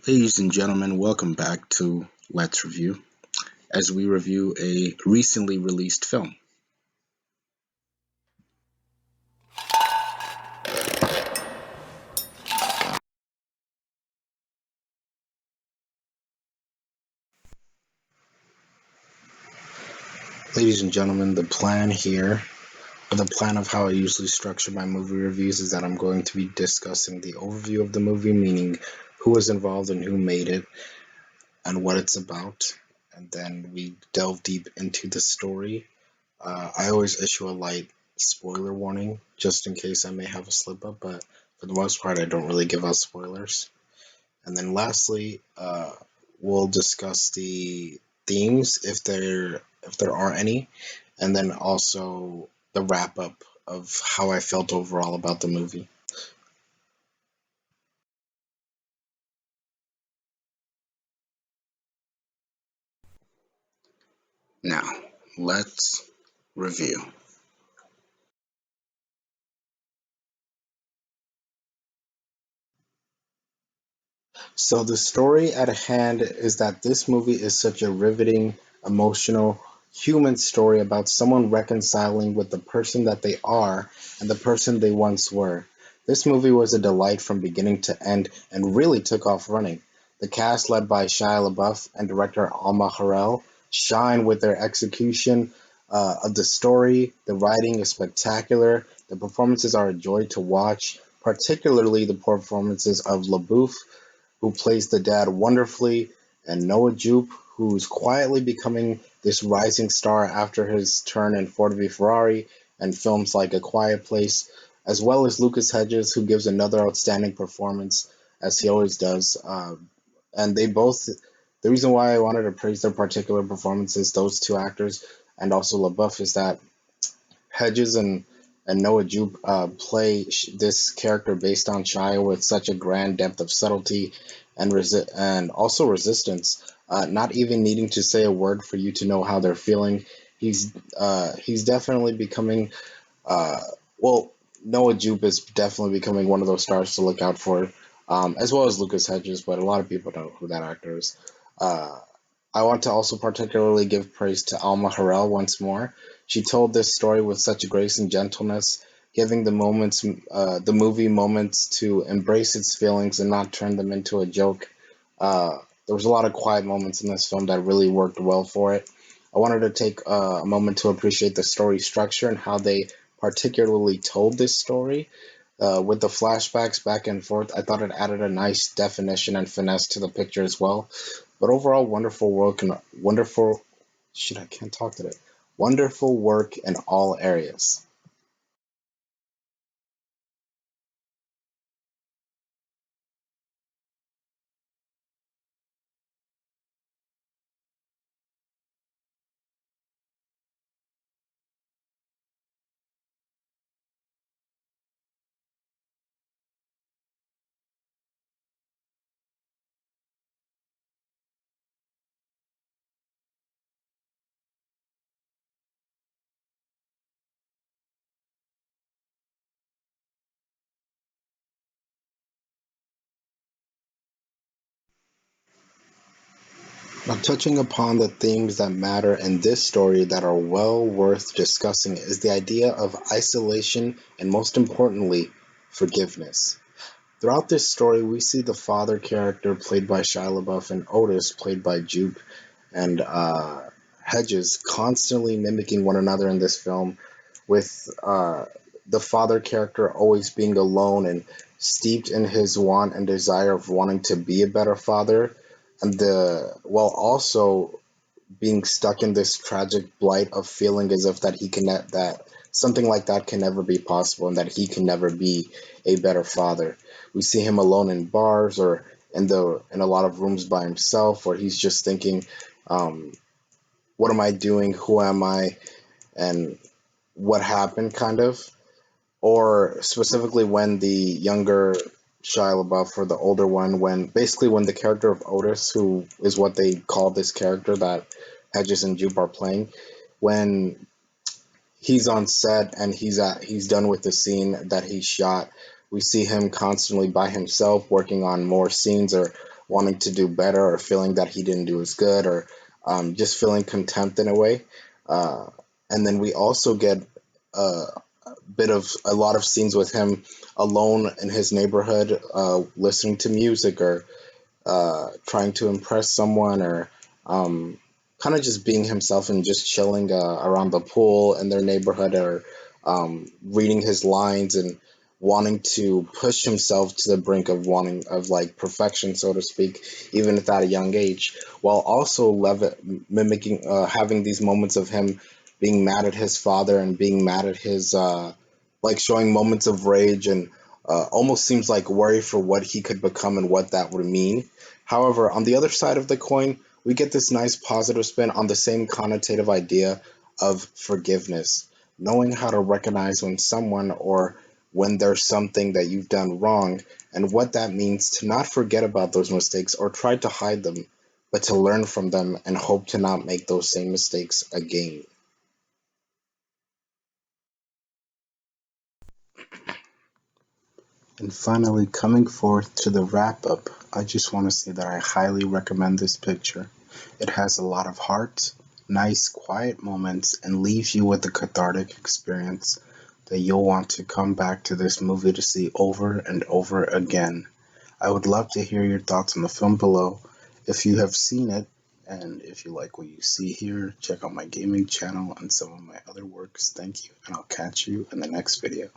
Ladies and gentlemen, welcome back to Let's Review as we review a recently released film. Ladies and gentlemen, the plan here, or the plan of how I usually structure my movie reviews, is that I'm going to be discussing the overview of the movie, meaning who was involved and who made it and what it's about. And then we delve deep into the story. I always issue a light spoiler warning just in case I may have a slip up, but for the most part, I don't really give out spoilers. And then lastly, we'll discuss the themes if there are any, and then also the wrap up of how I felt overall about the movie. Now, let's review. So the story at hand is that this movie is such a riveting, emotional, human story about someone reconciling with the person that they are and the person they once were. This movie was a delight from beginning to end and really took off running. The cast led by Shia LaBeouf and director Alma Ha'rel shine with their execution of the story. The writing is spectacular. The performances are a joy to watch, particularly the performances of LaBeouf, who plays the dad wonderfully, and Noah Jupe, who's quietly becoming this rising star after his turn in Ford v Ferrari and films like A Quiet Place, as well as Lucas Hedges, who gives another outstanding performance, as he always does. And they both, the reason why I wanted to praise their particular performances, those two actors, and also LaBeouf, is that Hedges and Noah Jupe play this character based on Shia with such a grand depth of subtlety and also resistance. Not even needing to say a word for you to know how they're feeling. He's definitely becoming uh, well. Noah Jupe is definitely becoming one of those stars to look out for, as well as Lucas Hedges. But a lot of people know who that actor is. Uh, I want to also particularly give praise to Alma Ha'rel once more. She told this story with such grace and gentleness, giving the movie moments to embrace its feelings and not turn them into a joke. There was a lot of quiet moments in this film that really worked well for it. I wanted to take a moment to appreciate the story structure and how they particularly told this story. With the flashbacks back and forth, I thought it added a nice definition and finesse to the picture as well. But overall, wonderful work and wonderful. Shit, I can't talk today. Wonderful work in all areas. Now, touching upon the themes that matter in this story that are well worth discussing is the idea of isolation and, most importantly, forgiveness. Throughout this story, we see the father character played by Shia LaBeouf and Otis played by Jupe and Hedges constantly mimicking one another in this film, with the father character always being alone and steeped in his want and desire of wanting to be a better father, and the while also being stuck in this tragic blight of feeling as if that he can that something like that can never be possible and that he can never be a better father. We see him alone in bars or in a lot of rooms by himself where he's just thinking, um, what am I doing? Who am I? And what happened, kind of. Or specifically when the younger Shia LaBeouf or the older one, when the character of Otis, who is what they call this character that Hedges and Jupe are playing, when he's on set and he's done with the scene that he shot, we see him constantly by himself working on more scenes or wanting to do better or feeling that he didn't do as good or just feeling contempt in a way. Uh, and then we also get a lot of scenes with him alone in his neighborhood, listening to music or trying to impress someone or um, kind of just being himself and just chilling around the pool in their neighborhood or reading his lines and wanting to push himself to the brink of wanting of like perfection, so to speak, even at a young age, while also mimicking having these moments of him being mad at his father and being mad at his like showing moments of rage and almost seems like worry for what he could become and what that would mean. However, on the other side of the coin, we get this nice positive spin on the same connotative idea of forgiveness, knowing how to recognize when someone or when there's something that you've done wrong and what that means to not forget about those mistakes or try to hide them, but to learn from them and hope to not make those same mistakes again. And finally, coming forth to the wrap up, I just want to say that I highly recommend this picture. It has a lot of heart, nice, quiet moments, and leaves you with a cathartic experience that you'll want to come back to this movie to see over and over again. I would love to hear your thoughts on the film below. If you have seen it, and if you like what you see here, check out my gaming channel and some of my other works. Thank you, and I'll catch you in the next video.